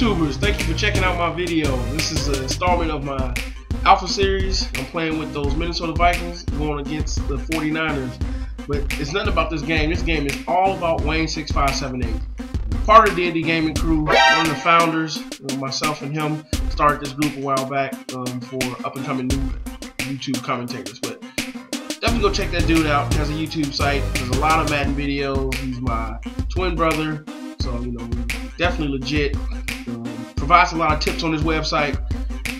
YouTubers, thank you for checking out my video. This is an installment of my Alpha series. I'm playing with those Minnesota Vikings going against the 49ers. But it's nothing about this game. This game is all about WAYNE6578. Part of the D&D gaming crew, one of the founders, myself and him, started this group a while back for up-and-coming new YouTube commentators. But definitely go check that dude out. He has a YouTube site. There's a lot of Madden videos. He's my twin brother, so definitely legit. Provides a lot of tips on his website.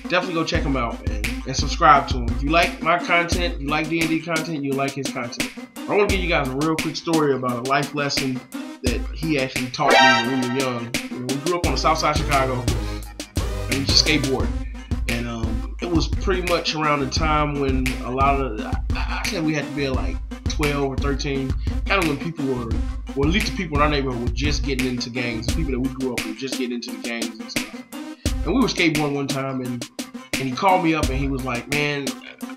Definitely go check him out and subscribe to him. If you like my content, if you like D&D content, you'll like his content. I want to give you guys a real quick story about a life lesson that he actually taught me when we were young. We grew up on the south side of Chicago, and we used to skateboard. And it was pretty much around the time when a lot of, I said we had to be like 12 or 13, kind of when people were, well, at least the people in our neighborhood were just getting into gangs. The people that we grew up with were just getting into the gangs and stuff. And we were skateboarding one time, and he called me up and he was like, man,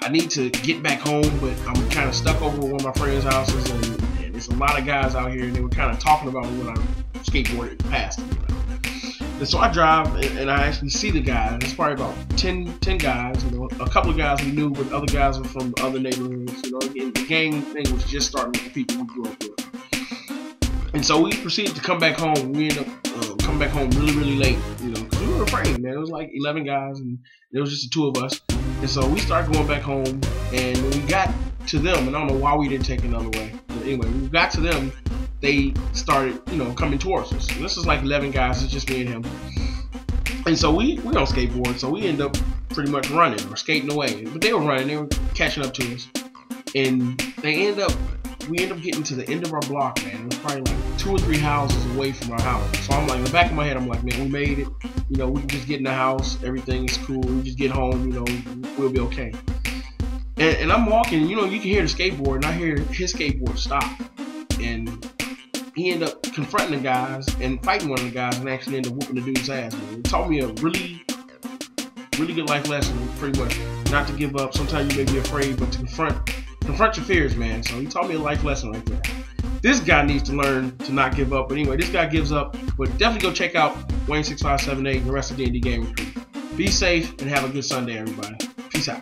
I need to get back home, but I'm kind of stuck over at one of my friends' houses, and there's a lot of guys out here, and they were kind of talking about me when I skateboarded past them. And so I drive, and I actually see the guys. It's probably about 10 guys. A couple of guys we knew, but other guys were from other neighborhoods. And the gang thing was just starting with the people we grew up with. And so we proceeded to come back home. We ended up coming back home really, really late, because we were afraid, man. It was like 11 guys, and there was just the two of us. And so we started going back home, and when we got to them, and I don't know why we didn't take another way, but anyway, when we got to them, they started, coming towards us. And this is like 11 guys, it's just me and him. And so we on skateboard, so we end up pretty much running or skating away. But they were running, they were catching up to us. And we end up getting to the end of our block, man. It was probably like 2 or 3 houses away from our house. So I'm like, in the back of my head, I'm like, man, we made it. We can just get in the house, everything is cool. We just get home, we'll be okay. And I'm walking, you can hear the skateboard, and I hear his skateboard stop. And he ended up confronting the guys and fighting one of the guys, and actually ended up whooping the dude's ass, man. It taught me a really, really good life lesson, pretty much. Not to give up. Sometimes you may be afraid, but to confront your fears, man. So he taught me a life lesson right there. This guy needs to learn to not give up. But anyway, this guy gives up. But definitely go check out WAYNE6578 and the rest of the D&D gaming crew. Be safe and have a good Sunday, everybody. Peace out.